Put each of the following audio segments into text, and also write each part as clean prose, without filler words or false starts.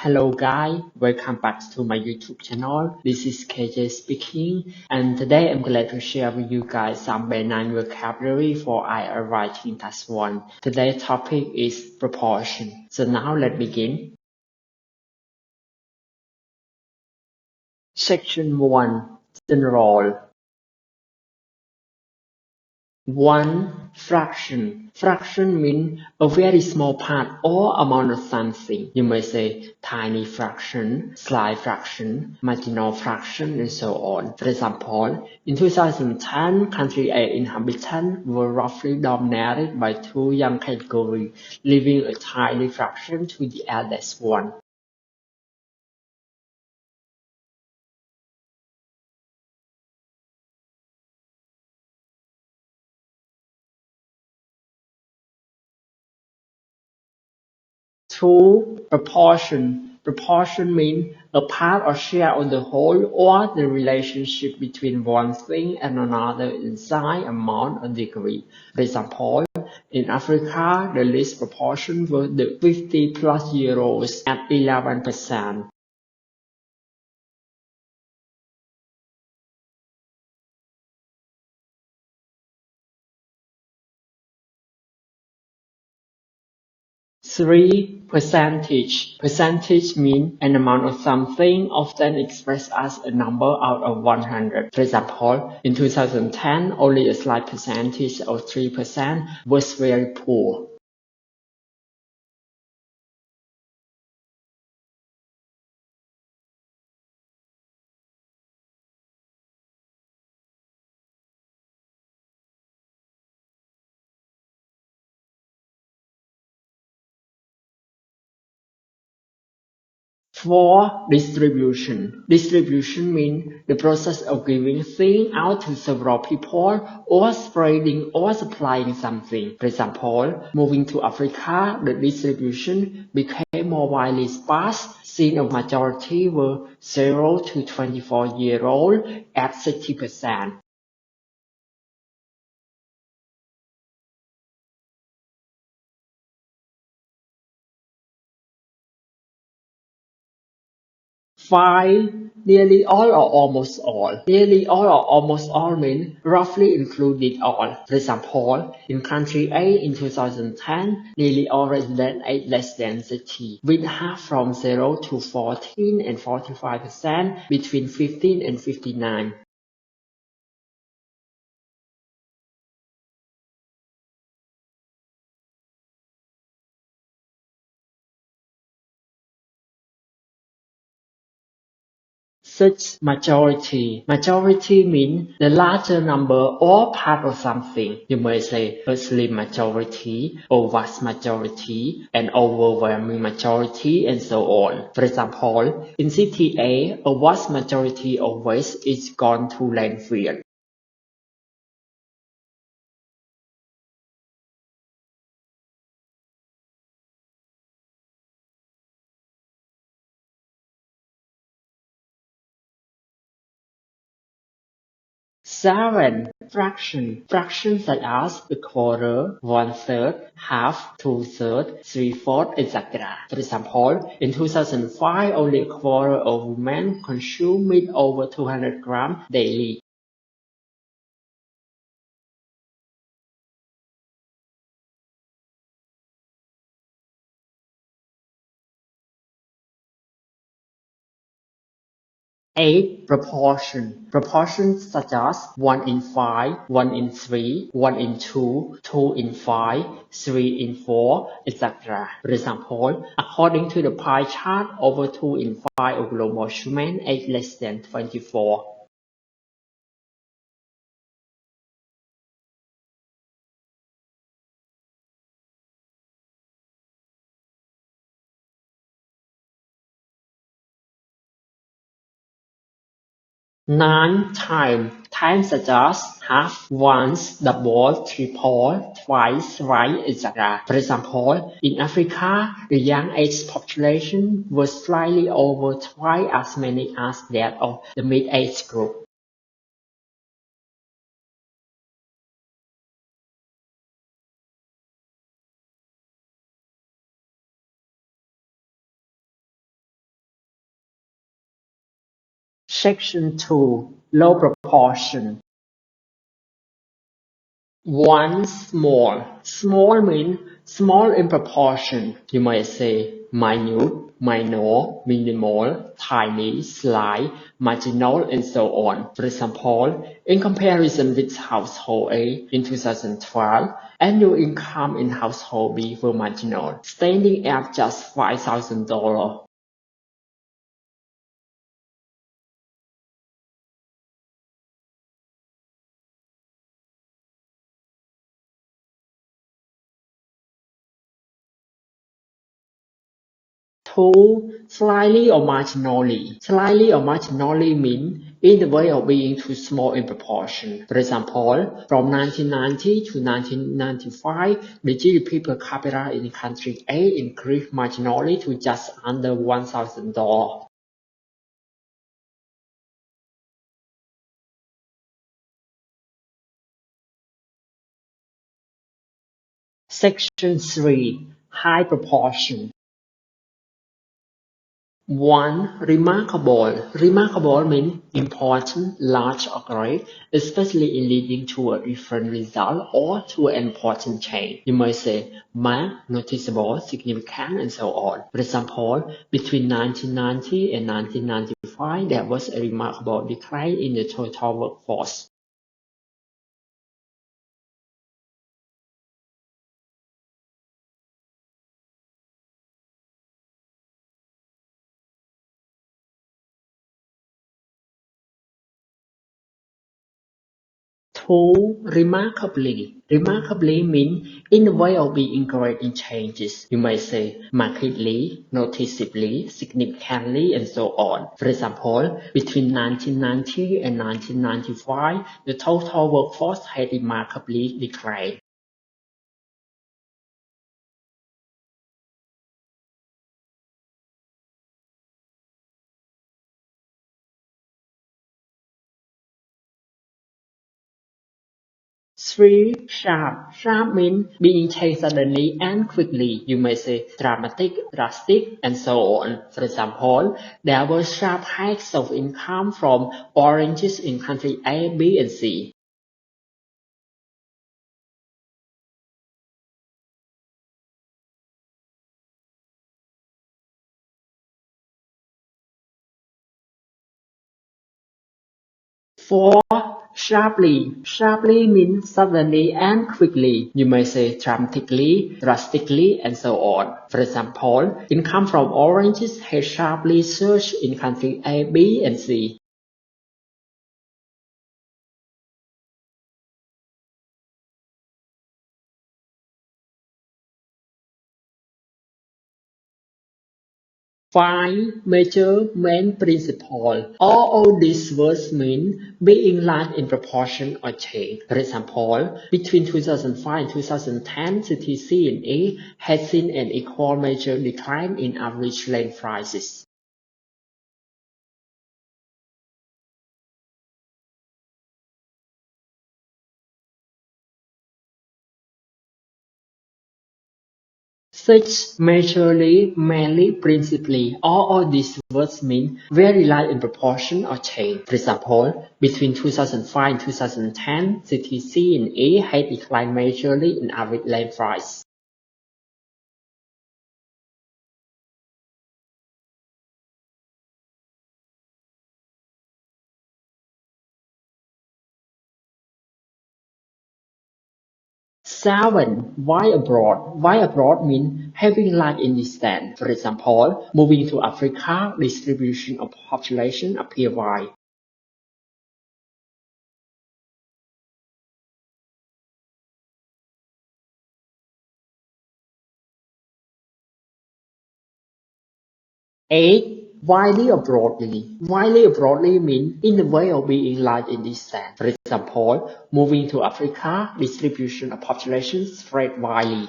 Hello guys, welcome back to my YouTube channel. This is KJ speaking, and today I'm glad to share with you guys some benign vocabulary for IELTS Writing Task 1. Today's topic is proportion. So now let's begin. Section 1. General. 1. Fraction. Fraction means a very small part or amount of something. You may say tiny fraction, slight fraction, marginal fraction, and so on. For example, in 2010, country A inhabitants were roughly dominated by two young categories, leaving a tiny fraction to the eldest one. Two. Proportion. Proportion means a part or share of the whole or the relationship between one thing and another in size, amount, or degree. For example, in Africa, the least proportion was the 50 plus euros at 11%. Three. Percentage. Percentage means an amount of something, often expressed as a number out of 100. For example, in 2010, only a slight percentage of 3% was very poor. Four. Distribution. Distribution means the process of giving things out to several people or spreading or supplying something. For example, moving to Africa, the distribution became more widely sparse, since a majority were 0 to 24-year-old at 60%. Five. Nearly all or almost all. Nearly all or almost all means roughly including all. For example, in country A in 2010, nearly all residents age less than 60, with half from 0 to 14 and 45% between 15 and 59. Such majority. Majority means the larger number or part of something. You may say a slim majority, a vast majority, an overwhelming majority, and so on. For example, in city A vast majority of waste is gone to landfill. Seven. Fraction. Fractions such as a quarter, one-third, half, two-thirds, three-fourths, etc. For example, in 2005, only a quarter of women consume meat over 200 grams daily. Eight. Proportion. Proportions such as 1 in 5, 1 in 3, 1 in 2, 2 in 5, 3 in 4, etc. For example, according to the pie chart, over 2 in 5 of global women age less than 24. Nine. Time. Time such as half, once, double, triple, twice, thrice, etc. For example, in Africa, the young age population was slightly over twice as many as that of the mid-age group. Section 2. Low proportion. 1. Small. Small means small in proportion. You might say minute, minor, minimal, tiny, slight, marginal, and so on. For example, in comparison with household A in 2012, annual income in household B were marginal, standing at just $5,000. 2. Slightly or marginally. Slightly or marginally mean in the way of being too small in proportion. For example, from 1990 to 1995, the GDP per capita in country A increased marginally to just under $1,000. Section 3. High proportion. 1. Remarkable. Remarkable means important, large, or great, especially in leading to a different result or to an important change. You might say marked, noticeable, significant, and so on. For example, between 1990 and 1995, there was a remarkable decline in the total workforce. Two, remarkably. Remarkably means in the way of being great in changes. You may say markedly, noticeably, significantly, and so on. For example, between 1990 and 1995, the total workforce had remarkably declined. Three, sharp. Sharp means being changed suddenly and quickly. You may say dramatic, drastic, and so on. For example, there were sharp hikes of income from oranges in country A, B, and C. 4. Sharply. Sharply means suddenly and quickly. You may say dramatically, drastically, and so on. For example, income from oranges has sharply surged in country A, B, and C. 5. Major main principle. All of these words mean being large in proportion or change. For example, between 2005 and 2010, city C and A had seen an equal major decline in average land prices. Such majorly, mainly, principally, all of these words mean very large in proportion or change. For example, between 2005 and 2010, city C and A had declined majorly in average land price. Seven, wide abroad. Wide abroad means having large in distance. For example, moving to Africa, distribution of population appear wide. 8. Widely or broadly. Widely or broadly means in the way of being large in distance. For example, moving to Africa, distribution of population spread widely.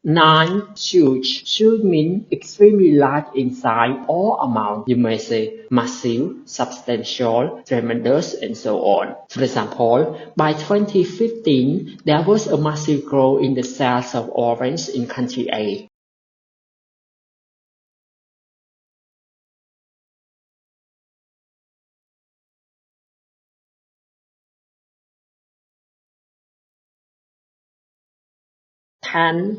9. Huge. Huge means extremely large in size or amount. You may say massive, substantial, tremendous, and so on. For example, by 2015, there was a massive growth in the sales of orange in country A.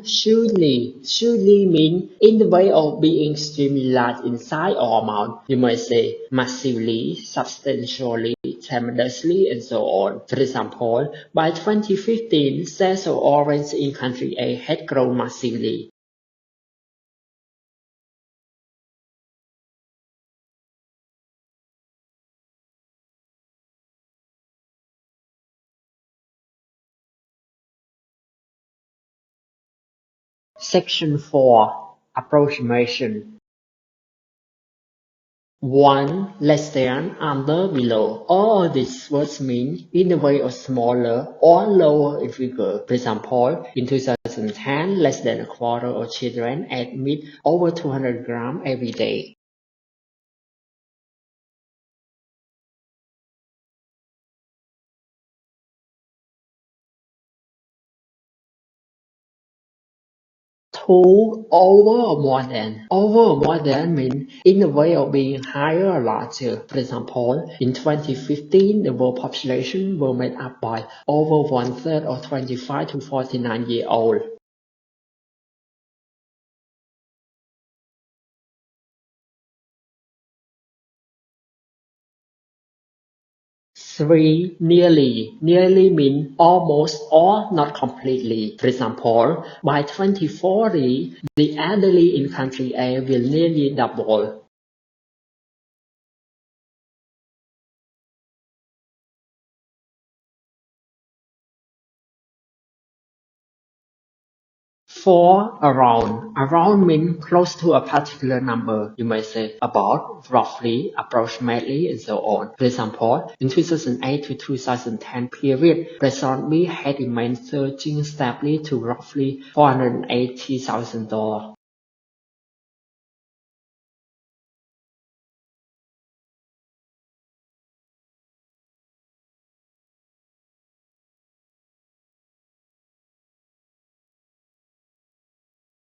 Hugely. Hugely means in the way of being extremely large in size or amount. You might say massively, substantially, tremendously, and so on. For example, by 2015, sales of orange in country A had grown massively. Section 4. Approximation. 1. Less than, under, below. All these words mean in the way of smaller or lower in figure. For example, in 2010, less than a quarter of children ate meat over 200 grams every day. Two, over or more than. Over or more than means in the way of being higher or larger. For example, in 2015, the world population was made up by over one-third of 25 to 49-year-old. 3. Nearly. Nearly means almost or not completely. For example, by 2040, the elderly in country A will nearly double. 4. Around. Around means close to a particular number. You may say about, roughly, approximately, and so on. For example, in 2008 to 2010 period, restaurant B had remained surging stably to roughly $480,000.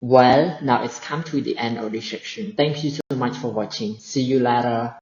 Well, now it's come to the end of this section. Thank you so much for watching. See you later.